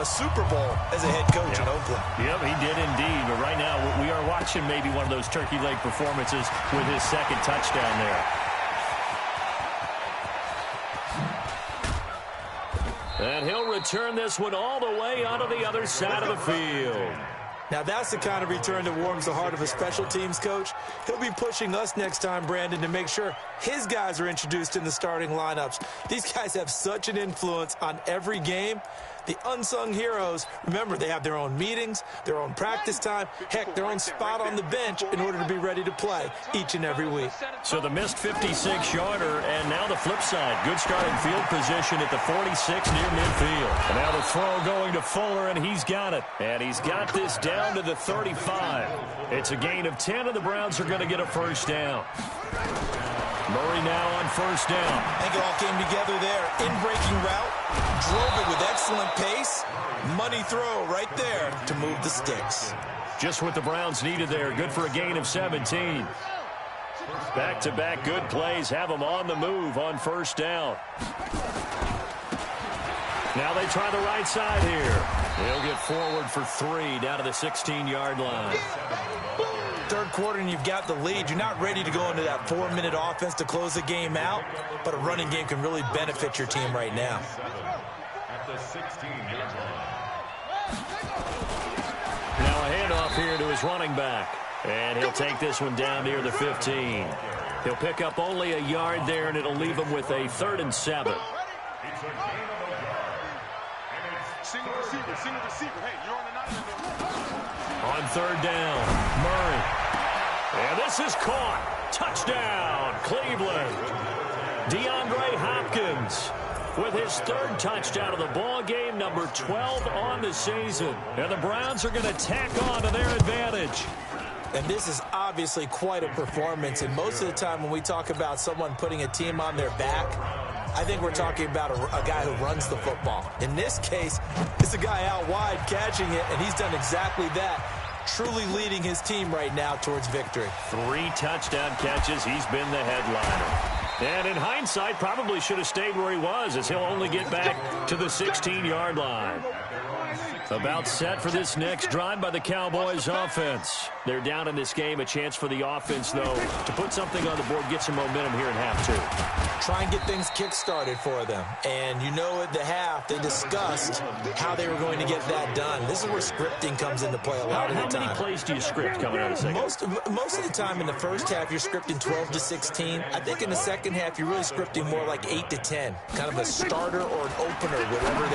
a Super Bowl as a head coach in Oakland. Yep, he did indeed. But right now, we are watching maybe one of those turkey leg performances with his second touchdown there. And he'll return this one all the way onto the other side of the field. Now, that's the kind of return that warms the heart of a special teams coach. He'll be pushing us next time, Brandon, to make sure his guys are introduced in the starting lineups. These guys have such an influence on every game. The unsung heroes, remember, they have their own meetings, their own practice time, heck, their own spot on the bench in order to be ready to play each and every week. So the missed 56-yarder, and now the flip side. Good starting field position at the 46 near midfield. And now the throw going to Fuller, and he's got it. And he's got this down to the 35. It's a gain of 10, and the Browns are going to get a first down. Murray now on first down. I think it all came together there. In-breaking route, drove it with excellent pace. Money throw right there to move the sticks. Just what the Browns needed there. Good for a gain of 17. Back-to-back good plays have them on the move on first down. Now they try the right side here. They'll get forward for 3 down to the 16-yard line. Third quarter and you've got the lead. You're not ready to go into that 4-minute offense to close the game out, but a running game can really benefit your team right now. Now a handoff here to his running back, and he'll take this one down near the 15. He'll pick up only a yard there, and it'll leave him with a 3rd and 7. Single receiver. Hey, you're on the 9. On third down, Murray. And this is caught. Touchdown, Cleveland. DeAndre Hopkins with his 3rd touchdown of the ball game, number 12 on the season. And the Browns are going to tack on to their advantage. And this is obviously quite a performance. And most of the time when we talk about someone putting a team on their back, I think we're talking about a guy who runs the football. In this case, it's a guy out wide catching it, and he's done exactly that, truly leading his team right now towards victory. 3 touchdown catches. He's been the headliner. And in hindsight, probably should have stayed where he was, as he'll only get back to the 16-yard line. About set for this next drive by the Cowboys offense. They're down in this game. A chance for the offense, though, to put something on the board, get some momentum here in half 2. Try and get things kick-started for them. And you know at the half, they discussed how they were going to get that done. This is where scripting comes into play a lot of the time. How many plays do you script coming out of the second? Most of the time in the first half, you're scripting 12 to 16. I think in the second half, you're really scripting more like 8 to 10. Kind of a starter or an opener, whatever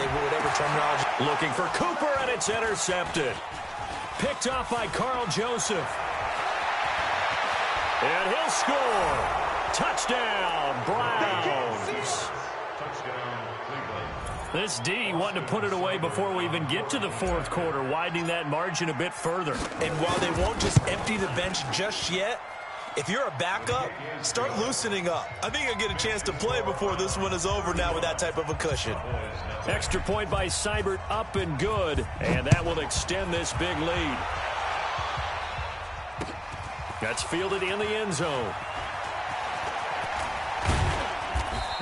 terminology. Looking for Cooper, and it's intercepted. Picked off by Carl Joseph. And he'll score. Touchdown, Browns. This D wanting to put it away before we even get to the 4th quarter, widening that margin a bit further. And while they won't just empty the bench just yet, if you're a backup, start loosening up. I think you'll get a chance to play before this one is over now with that type of a cushion. Extra point by Seibert, up and good, and that will extend this big lead. That's fielded in the end zone.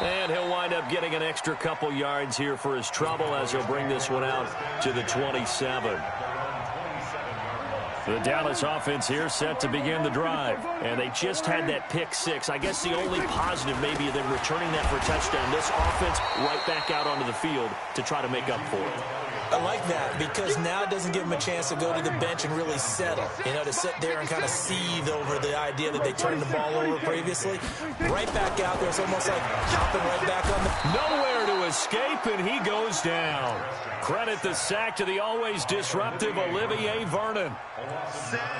And he'll wind up getting an extra couple yards here for his trouble as he'll bring this one out to the 27. The Dallas offense here set to begin the drive. And they just had that pick 6. I guess the only positive maybe of them returning that for a touchdown. This offense right back out onto the field to try to make up for it. I like that because now it doesn't give them a chance to go to the bench and really settle. You know, to sit there and kind of seethe over the idea that they turned the ball over previously. Right back out there. It's almost like hopping right back on the... Nowhere to escape, and he goes down. Credit the sack to the always disruptive Olivier Vernon.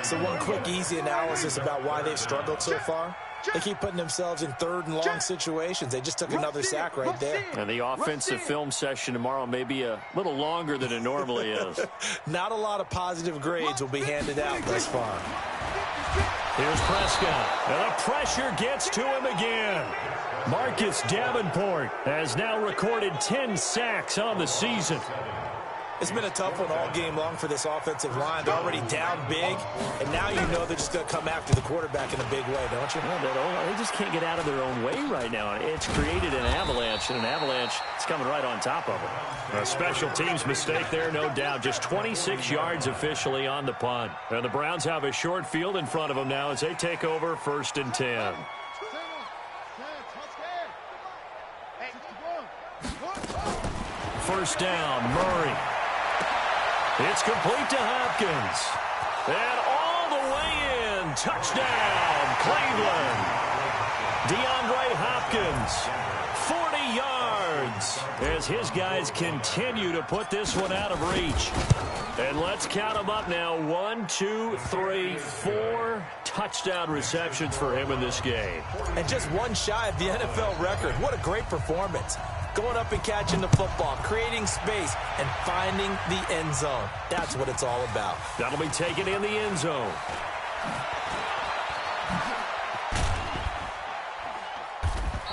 So one quick, easy analysis about why they've struggled so far. They keep putting themselves in 3rd and long situations. They just took another sack right there. And the offensive film session tomorrow may be a little longer than it normally is. Not a lot of positive grades will be handed out thus far. Here's Prescott. And the pressure gets to him again. Marcus Davenport has now recorded 10 sacks on the season. It's been a tough one all game long for this offensive line. They're already down big, and now you know they're just going to come after the quarterback in a big way, don't you? Well, they just can't get out of their own way right now. It's created an avalanche, and an avalanche is coming right on top of them. A special teams mistake there, no doubt. Just 26 yards officially on the punt. And the Browns have a short field in front of them now as they take over 1st and 10. First down, Murray. It's complete to Hopkins. And all the way in. Touchdown, Cleveland. DeAndre Hopkins, 40 yards. As his guys continue to put this one out of reach. And let's count them up now. 1, 2, 3, 4 touchdown receptions for him in this game. And just one shy of the NFL record. What a great performance. Going up and catching the football, creating space, and finding the end zone. That's what it's all about. That'll be taken in the end zone.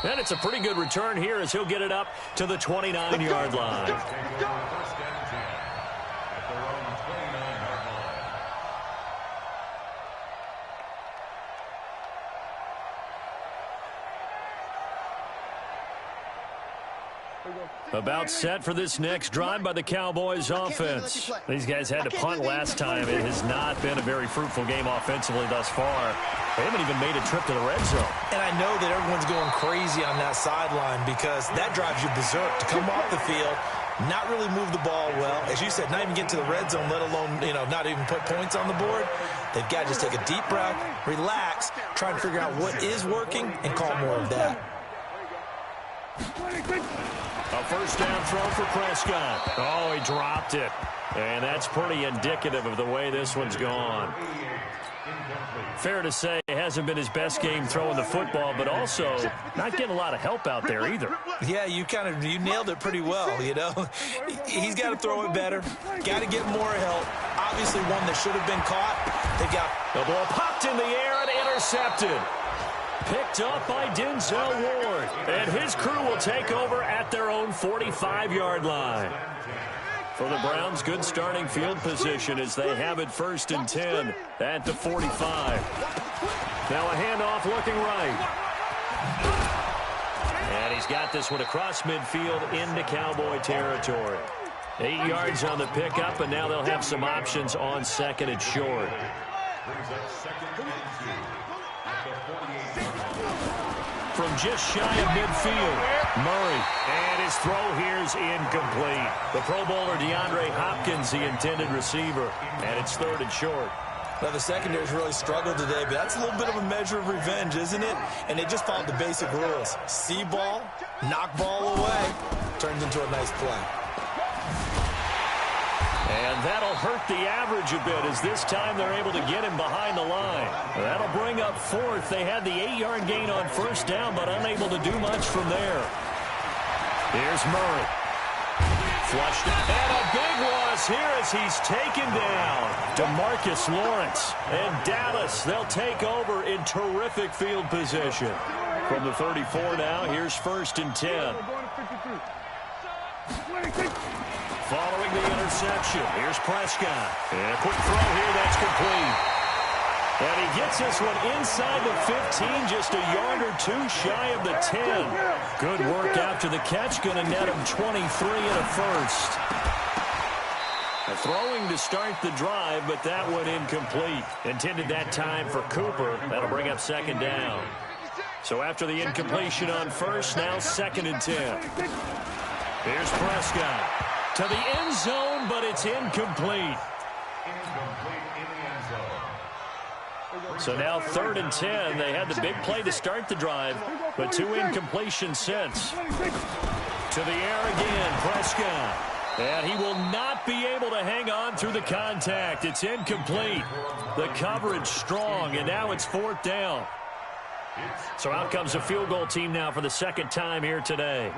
And it's a pretty good return here as he'll get it up to the 29-yard line. About set for this next drive by the Cowboys offense. These guys had to punt last time. It has not been a very fruitful game offensively thus far. They haven't even made a trip to the red zone. And I know that everyone's going crazy on that sideline because that drives you berserk to come off the field, not really move the ball well. As you said, not even get to the red zone, let alone, not even put points on the board. They've got to just take a deep breath, relax, try and figure out what is working and call more of that. A first down throw for Prescott. Oh, he dropped it. And that's pretty indicative of the way this one's gone. Fair to say it hasn't been his best game throwing the football, but also not getting a lot of help out there either. Yeah, you nailed it pretty well, He's got to throw it better. Got to get more help. Obviously one that should have been caught. They've got the ball popped in the air and intercepted. Picked up by Denzel Ward. And his crew will take over at their own 45-yard line. For the Browns, good starting field position as they have it 1st and 10 at the 45. Now a handoff looking right. And he's got this one across midfield into Cowboy territory. 8 yards on the pickup, and now they'll have some options on 2nd and short. From just shy of midfield, Murray. And his throw here is incomplete. The Pro Bowler DeAndre Hopkins, the intended receiver. And it's 3rd and short. Now, the secondary's really struggled today, but that's a little bit of a measure of revenge, isn't it? And they just followed the basic rules. See ball, knock ball away. Turns into a nice play. And that'll hurt the average a bit as this time they're able to get him behind the line. That'll bring up 4th. They had the 8-yard gain on 1st down, but unable to do much from there. Here's Murray. Flushed it. And a big loss here as he's taken down. DeMarcus Lawrence and Dallas, they'll take over in terrific field position. From the 34 now, here's 1st and 10. Following the interception, here's Prescott. And a quick throw here, that's complete. And he gets this one inside the 15, just a yard or two shy of the 10. Good work after the catch, going to net him 23 and a first. Throwing to start the drive, but that one incomplete. Intended that time for Cooper. That'll bring up 2nd down. So after the incompletion on 1st, now 2nd and 10. Here's Prescott. To the end zone, but it's incomplete. So now 3rd and 10. They had the big play to start the drive, but 2 incompletions since. To the air again, Prescott. And he will not be able to hang on through the contact. It's incomplete. The coverage strong, and now it's 4th down. So out comes a field goal team now for the 2nd time here today.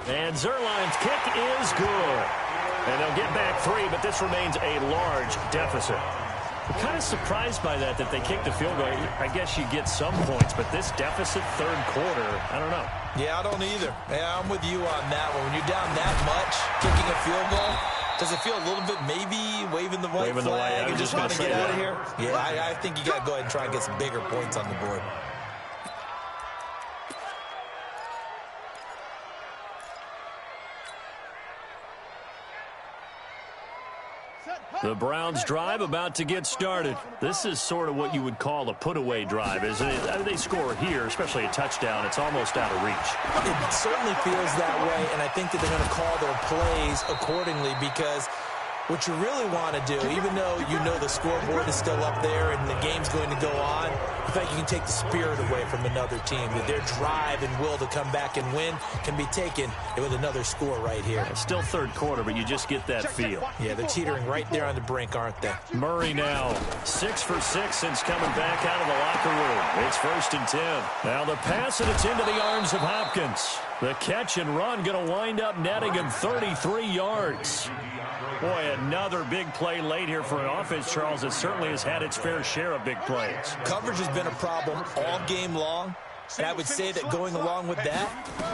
And Zerline's kick is good. And they'll get back 3, but this remains a large deficit. Kind of surprised by that they kicked the field goal. I guess you get some points, but this deficit third quarter, I don't know. Yeah, I don't either. Yeah, I'm with you on that one. When you're down that much, kicking a field goal, does it feel a little bit maybe waving the white flag and just want to get out of here? Yeah, I think you got to go ahead and try and get some bigger points on the board. The Browns drive about to get started. This is sort of what you would call a put-away drive, isn't it? I mean, they score here, especially a touchdown. It's almost out of reach. It certainly feels that way, and I think that they're going to call their plays accordingly because what you really want to do, even though you know the scoreboard is still up there and the game's going to go on, I think you can take the spirit away from another team. That their drive and will to come back and win can be taken with another score right here. It's still third quarter, but you just get that feel. Yeah, they're teetering right there on the brink, aren't they? Murray now 6 for 6 since coming back out of the locker room. It's 1st and 10. Now the pass, and it's into the arms of Hopkins. The catch and run going to wind up netting him 33 yards. Boy, another big play late here for an offense, Charles, that certainly has had its fair share of big plays. Coverage has been a problem all game long, and I would say that going along with that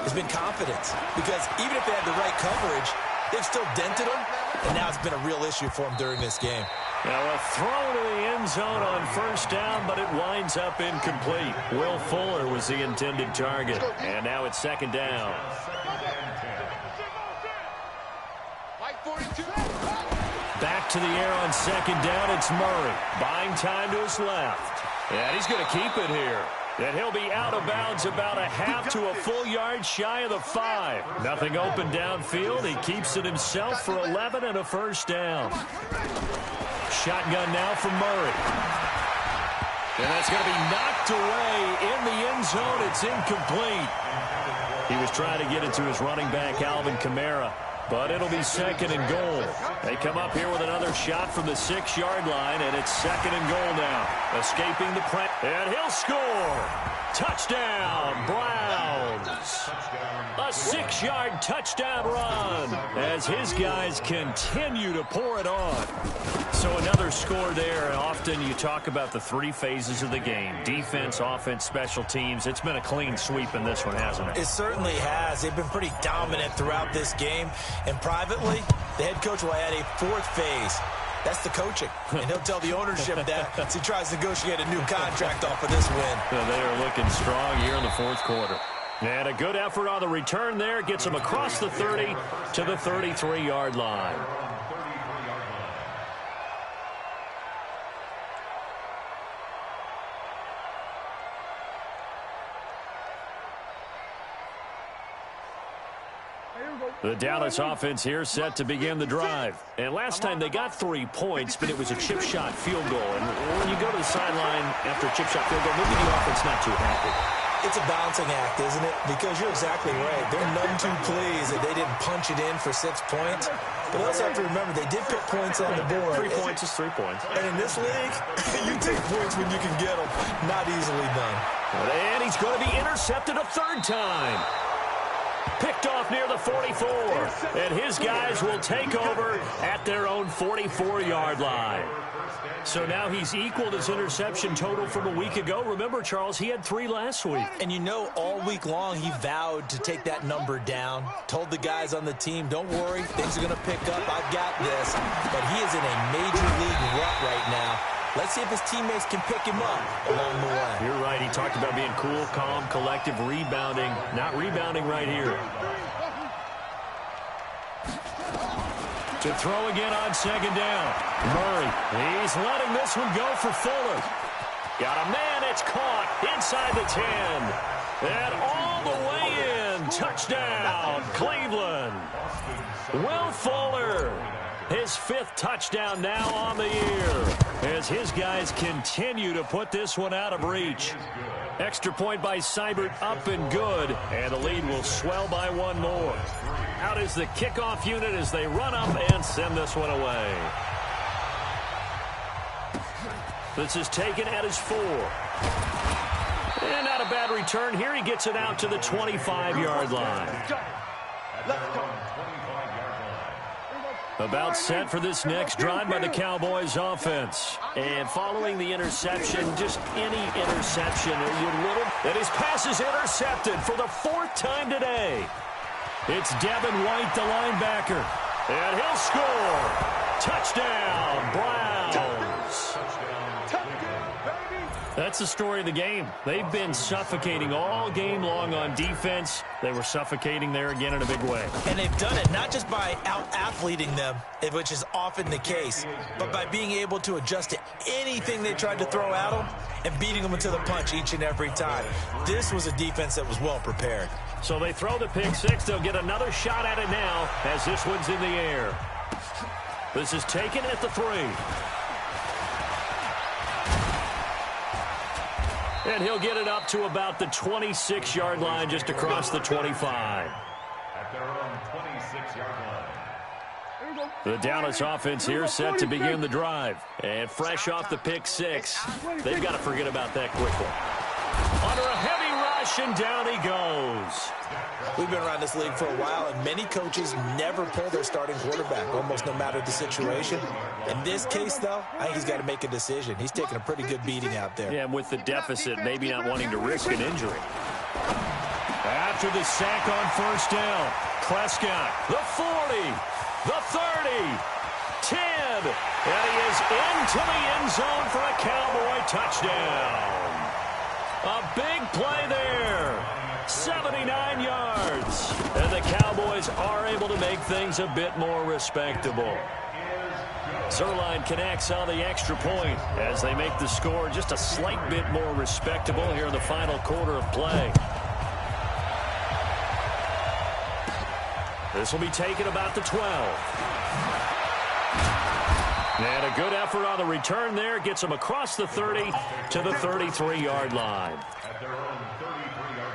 has been confidence. Because even if they had the right coverage, they've still dented them, and now it's been a real issue for them during this game. Now a throw to the end zone on 1st down, but it winds up incomplete. Will Fuller was the intended target, and now it's 2nd down. Back to the air on 2nd down, it's Murray. Buying time to his left. And he's going to keep it here. And he'll be out of bounds about a half to a full yard shy of the 5. Nothing open downfield. He keeps it himself for 11 and a 1st down. Shotgun now for Murray. And that's going to be knocked away in the end zone. It's incomplete. He was trying to get it to his running back, Alvin Kamara. But it'll be 2nd and goal. They come up here with another shot from the 6-yard line, and it's 2nd and goal now. Escaping the press, and he'll score. Touchdown, Browns. A 6-yard touchdown run as his guys continue to pour it on. So another score there, and often you talk about the 3 phases of the game. Defense, offense, special teams. It's been a clean sweep in this one, hasn't it? It certainly has. They've been pretty dominant throughout this game. And privately, the head coach will add a 4th phase. That's the coaching. And he'll tell the ownership that as he tries to negotiate a new contract off of this win. Well, they are looking strong here in the 4th quarter. And a good effort on the return there. Gets him across the 30 to the 33-yard line. The Dallas offense here set to begin the drive. And last time they got 3 points, but it was a chip shot field goal. And when you go to the sideline after a chip shot field goal, maybe the offense not too happy. It's a balancing act, isn't it? Because you're exactly right. They're none too pleased that they didn't punch it in for 6 points. But also have to remember, they did put points on the board. 3 points is 3 points. And in this league, you take points when you can get them. Not easily done. And he's going to be intercepted a 3rd time. Picked off near the 44. And his guys will take over at their own 44-yard line. So now he's equaled his interception total from a week ago. Remember, Charles, he had 3 last week. And you know, all week long he vowed to take that number down. Told the guys on the team, don't worry, things are going to pick up. I've got this. But he is in a major league rut right now. Let's see if his teammates can pick him up along the way. You're right. He talked about being cool, calm, collective, rebounding. Not rebounding right here. To throw again on 2nd down. Murray, he's letting this one go for Fuller. Got a man, it's caught inside the 10. And all the way in. Touchdown, Cleveland. Will Fuller. His 5th touchdown now on the year as his guys continue to put this one out of reach. Extra point by Seibert, up and good, and the lead will swell by 1 more. Out is the kickoff unit as they run up and send this one away. This is taken at his 4. And not a bad return here. He gets it out to the 25-yard line. About set for this next drive by the Cowboys offense. And following the interception, just any interception, and his pass is intercepted for the 4th time today. It's Devin White, the linebacker. And he'll score. Touchdown, Browns. That's the story of the game. They've been suffocating all game long on defense. They were suffocating there again in a big way. And they've done it not just by out-athleting them, which is often the case, but by being able to adjust to anything they tried to throw at them and beating them into the punch each and every time. This was a defense that was well prepared. So they throw the pick six. They'll get another shot at it now as this one's in the air. This is taken at the 3. And he'll get it up to about the 26-yard line, just across the 25. At their own 26-yard line. The Dallas offense here set to begin the drive. And fresh off the pick six, they've got to forget about that quickly. Under a heavy rush, and down he goes. We've been around this league for a while, and many coaches never pull their starting quarterback, almost no matter the situation. In this case, though, I think he's got to make a decision. He's taking a pretty good beating out there. Yeah, and with the deficit, maybe not wanting to risk an injury. After the sack on first down, Prescott, the 40, the 30, 10, and he is into the end zone for a Cowboy touchdown. A big play there. 79 yards. And the Cowboys are able to make things a bit more respectable. Zerline connects on the extra point as they make the score just a slight bit more respectable here in the final quarter of play. This will be taken about the 12. And a good effort on the return there. Gets them across the 30 to the 33-yard line. At their own 33-yard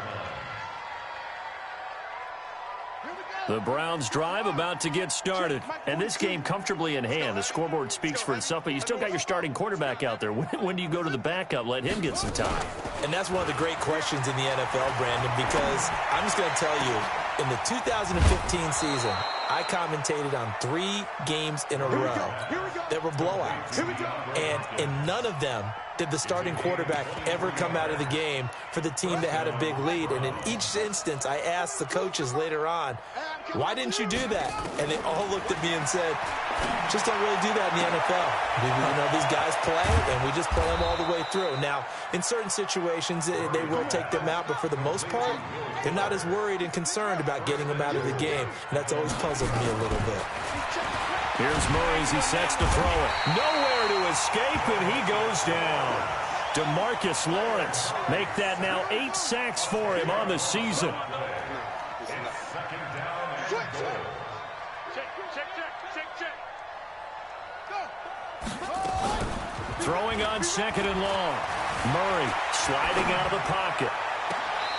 line. The Browns drive about to get started. And this game comfortably in hand. The scoreboard speaks for itself, but you still got your starting quarterback out there. When do you go to the backup? Let him get some time. And that's one of the great questions in the NFL, Brandon, because I'm just going to tell you, in the 2015 season, I commentated on 3 games in a row that were blowouts. And in none of them did the starting quarterback ever come out of the game for the team that had a big lead. And in each instance, I asked the coaches later on, why didn't you do that? And they all looked at me and said, just don't really do that in the NFL. You know, these guys play, and we just play them all the way through. Now, in certain situations, they will take them out, but for the most part, they're not as worried and concerned about getting them out of the game, and that's always puzzled me a little bit. Here's Murray as he sets to throw it. Nowhere to escape, and he goes down. DeMarcus Lawrence make that now 8 sacks for him on the season. Throwing on 2nd and long. Murray sliding out of the pocket.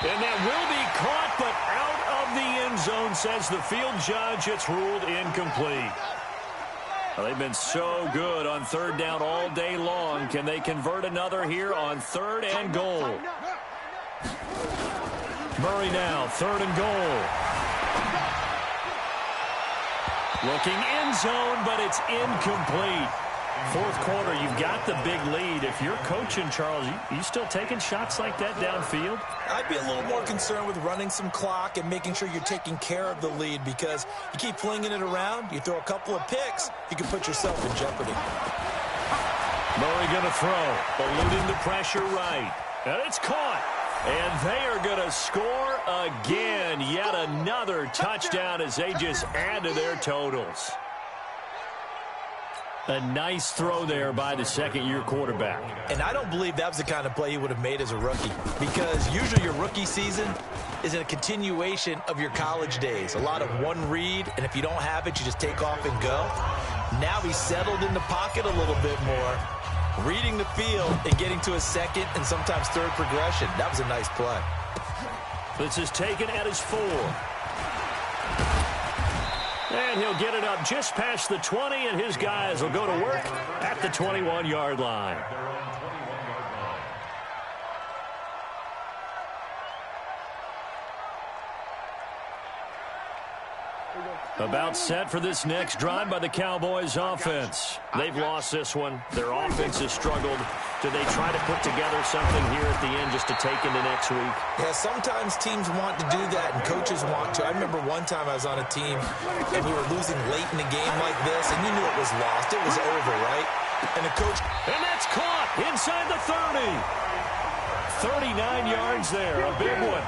And that will be caught, but out of the end zone, says the field judge. It's ruled incomplete. Well, they've been so good on 3rd down all day long. Can they convert another here on 3rd and goal? Murray now, 3rd and goal. Looking end zone, but it's incomplete. 4th quarter, you've got the big lead. If you're coaching, Charles, you still taking shots like that downfield? I'd be a little more concerned with running some clock and making sure you're taking care of the lead, because you keep flinging it around, you throw a couple of picks, you can put yourself in jeopardy. Murray going to throw, eluding the pressure right. And it's caught. And they are going to score again. Yet another touchdown as they just add to their totals. A nice throw there by the second-year quarterback. And I don't believe that was the kind of play he would have made as a rookie, because usually your rookie season is a continuation of your college days. A lot of one read, and if you don't have it, you just take off and go. Now he's settled in the pocket a little bit more, reading the field and getting to a 2nd and sometimes 3rd progression. That was a nice play. This is taken at his 4. And he'll get it up just past the 20, and his guys will go to work at the 21-yard line. About set for this next drive by the Cowboys offense. They've lost this one. Their offense has struggled. Do they try to put together something here at the end just to take into next week? Yeah, sometimes teams want to do that and coaches want to. I remember one time I was on a team and we were losing late in a game like this and you knew it was lost. It was over, right? And the coach... And that's caught inside the 30. 39 yards there, a big one.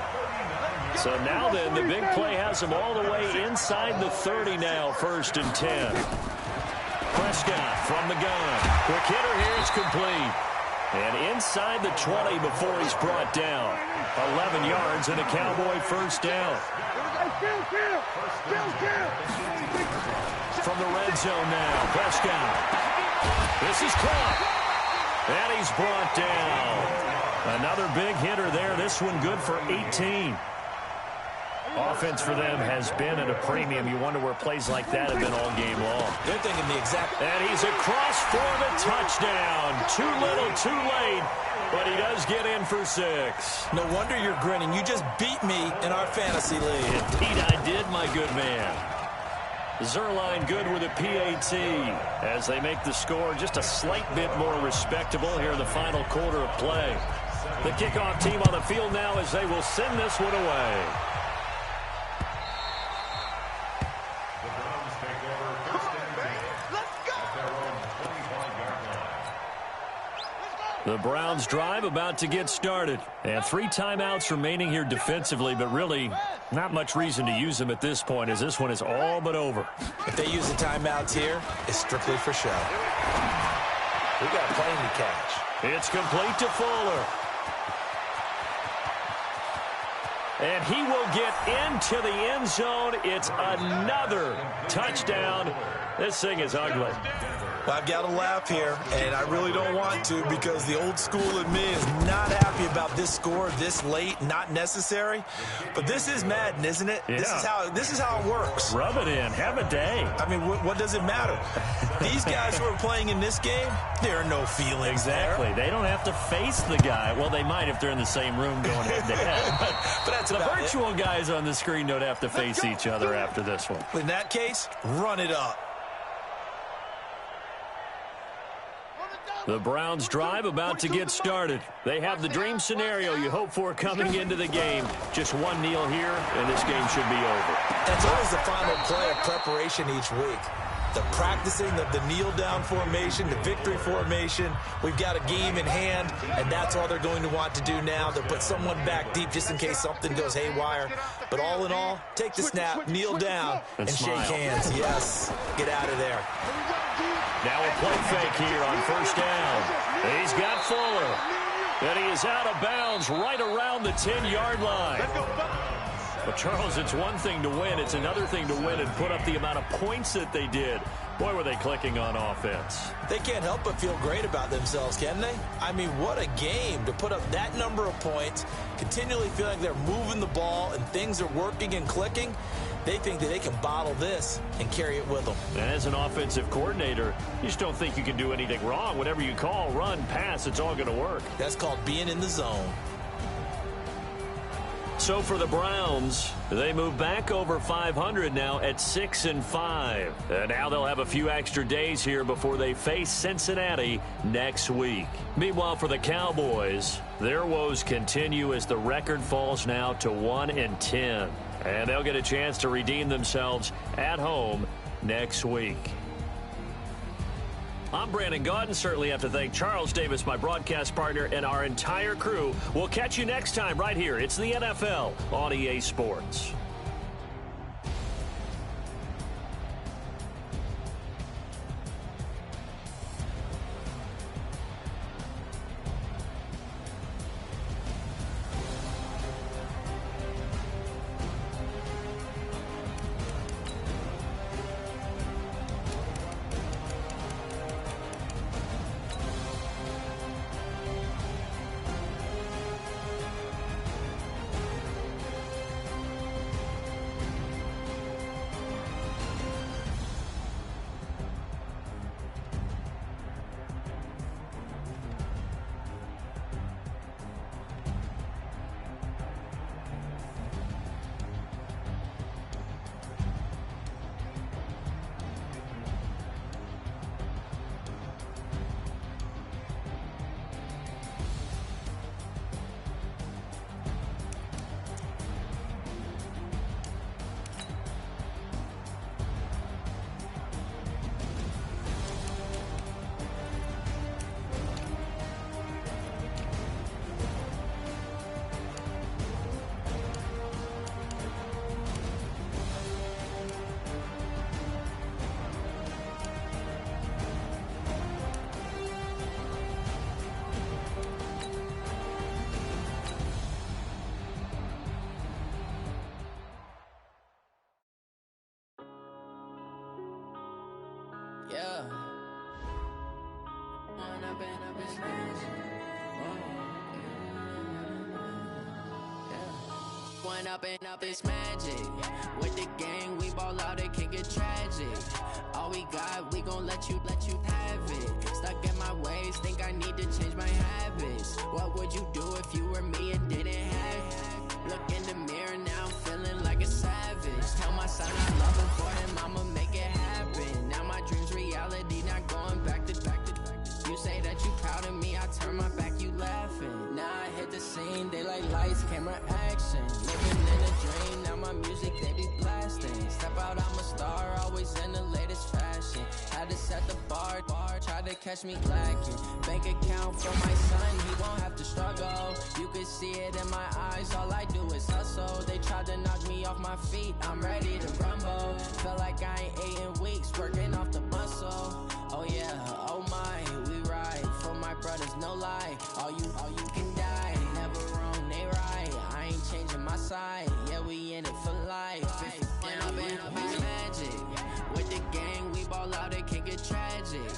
So now then, the big play has them all the way inside the 30 now, 1st and 10. Prescott from the gun. Quick hitter here, it's complete. And inside the 20 before he's brought down. 11 yards and a Cowboy first down. From the red zone now, Prescott. This is caught. And he's brought down. Another big hitter there. This one good for 18. Offense for them has been at a premium. You wonder where plays like that have been all game long. They're thinking the exact... And he's across for the touchdown. Too little, too late, but he does get in for 6. No wonder you're grinning. You just beat me in our fantasy league. Indeed I did, my good man. Zerline good with a PAT as they make the score just a slight bit more respectable here in the final quarter of play. The kickoff team on the field now as they will send this one away. The Browns drive about to get started. And 3 timeouts remaining here defensively, but really not much reason to use them at this point as this one is all but over. If they use the timeouts here, it's strictly for show. We got a plane to catch. It's complete to Fuller. And he will get into the end zone. It's another touchdown. This thing is ugly. Well, I've got to laugh here, and I really don't want to because the old school in me is not happy about this score this late, not necessary. But this is Madden, isn't it? Yeah. This is how it works. Rub it in. Have a day. I mean, what does it matter? These guys who are playing in this game, there are no feelings Exactly. there. They don't have to face the guy. Well, they might if they're in the same room going head-to-head. But that's the about virtual guys on the screen don't have to face each other after this one. In that case, run it up. The Browns drive about to get started. They have the dream scenario you hope for coming into the game. Just one kneel here, and this game should be over. That's always the final play of preparation each week. The practicing of the kneel-down formation, the victory formation. We've got a game in hand, and that's all they're going to want to do now. They'll put someone back deep just in case something goes haywire. But all in all, take the snap, kneel down, and shake hands. Yes, get out of there. Now a play fake here on first down. He's got Fuller. And he is out of bounds right around the 10-yard line. But, Charles, it's one thing to win. It's another thing to win and put up the amount of points that they did. Boy, were they clicking on offense. They can't help but feel great about themselves, can they? I mean, what a game to put up that number of points, continually feeling they're moving the ball and things are working and clicking. They think that they can bottle this and carry it with them. And as an offensive coordinator, you just don't think you can do anything wrong. Whatever you call, run, pass, it's all going to work. That's called being in the zone. So for the Browns, they move back over 500 now at 6-5. And now they'll have a few extra days here before they face Cincinnati next week. Meanwhile, for the Cowboys, their woes continue as the record falls now to 1-10. And they'll get a chance to redeem themselves at home next week. I'm Brandon Gaudin. Certainly have to thank Charles Davis, my broadcast partner, and our entire crew. We'll catch you next time right here. It's the NFL on EA Sports. Yeah. Wanna bend up his One up and up is magic. With the gang, we ball out, it can get tragic. All we got, we gon' let you have it. Stuck in my ways, think I need to change my habits. What would you do if you were me and didn't have it? Look in the mirror now, I'm feeling like a savage. Tell my son I love him, for him I'ma make it happen. Now my dream's reality, not going back to. You say that you proud of me, I turn my back, you laughing. Now I hit the scene, they like lights, camera, action. Living in a dream, now my music, they be blasting. Step out, I'm a star, always in the latest fashion. Had to set the bar, try to catch me lacking. Bank account for my son, he won't have to struggle. You can see it in my eyes, all I do is hustle. They tried to knock me off my feet, I'm ready to rumble. Feel like I ain't ate in weeks, working off the muscle. Oh yeah, oh my, we ride for my brothers, no lie. All you can die, never wrong, they right. I ain't changing my side, yeah, we in it for life. If up is magic. With the gang, we ball out, it can get tragic.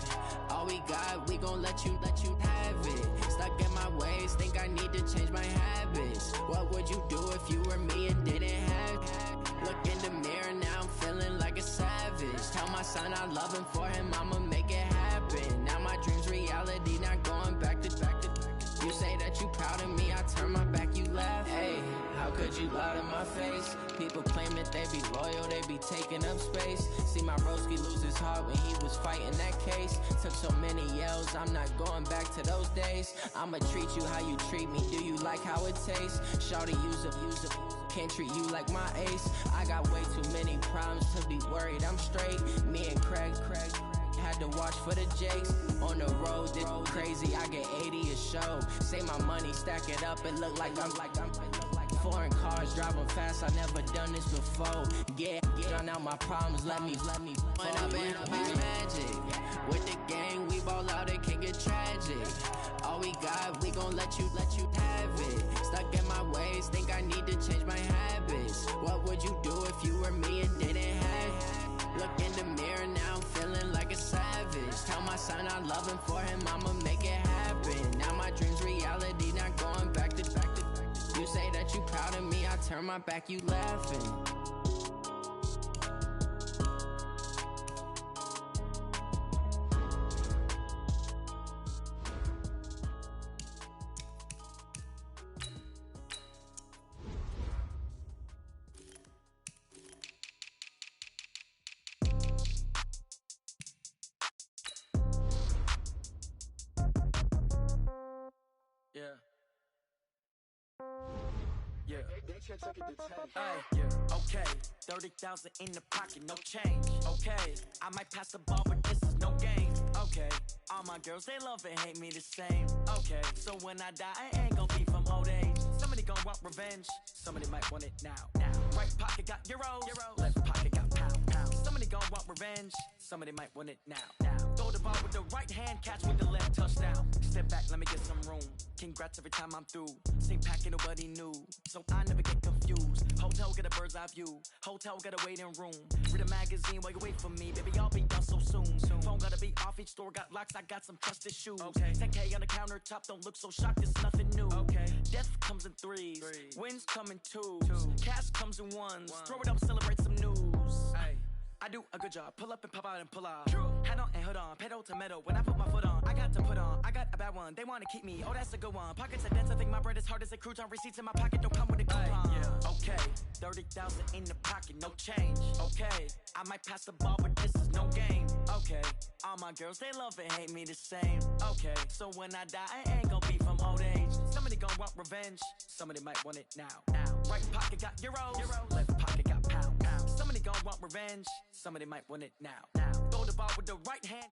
All we got, we gon' let you have it. Stuck in my ways, think I need to change my habits. What would you do if you were me and didn't have it? Look in the mirror now, I'm feeling like a savage. Tell my son I love him, for him I'ma make it happen. Now my dream's reality, not going back to. You say that you proud of me, I turn my back, you laugh. Hey, how could you lie to my face? People claim that they be loyal, they be taking up space. See my broski lose his heart when he was fighting that case. Took so many yells, I'm not going back to those days. I'ma treat you how you treat me, do you like how it tastes? Shawty, use a can't treat you like my ace. I got way too many problems to be worried, I'm straight. Me and Craig had to watch for the Jakes. On the road, this crazy, I get 80 a show. Say my money, stack it up, it look like I'm foreign cars, driving fast, I never done this before. Yeah, drown out my problems, let me When up and up is magic. With the gang, we ball out, it can get tragic. All we got, we gon' let you have it. Stuck in my ways, think I need to change my habits. What would you do if you were me and didn't have it? Look in the mirror now, I'm feeling like a savage. Tell my son I love him, for him I'ma make it happen. Now my dream's reality, not going back to. You say that you proud of me, I turn my back, you laughing. Okay, 30,000 in the pocket, no change. Okay, I might pass the ball, but this is no game. Okay, all my girls, they love and hate me the same. Okay, so when I die, I ain't gon' be from old age. Somebody gon' want revenge, somebody might want it now. Right pocket got euros, left pocket got pounds. Somebody gon' want revenge, somebody might want it now. Throw the ball with the right hand, catch with the left, touchdown. Step back, let me get some room. Congrats every time I'm through. Same packet, nobody knew, so I never get confused. Hotel get a bird's eye view. Hotel got a waiting room. Read a magazine while you wait for me. Baby, I'll be done so soon. Phone gotta be off, each store got locks. I got some trusted shoes. 10K on the countertop, don't look so shocked, it's nothing new. Death comes in threes. Wins come in twos. Cash comes in ones. Throw it up, celebrate some news. I do a good job, pull up and pop out and pull off. Hat on and hood on, pedal to metal. When I put my foot on, I got to put on. I got a bad one, they wanna keep me, oh that's a good one. Pockets are dense, I think my bread is hard as a crouton. Receipts in my pocket don't come with a coupon. Okay, 30,000 in the pocket, no change. Okay, I might pass the ball, but this is no game. Okay, all my girls, they love and hate me the same. Okay, so when I die, I ain't gon' be from old age. Somebody gon' want revenge, somebody might want it now. Right pocket got euros, left pocket got pounds. Somebody gon' want revenge, somebody might want it now. Throw the ball with the right hand.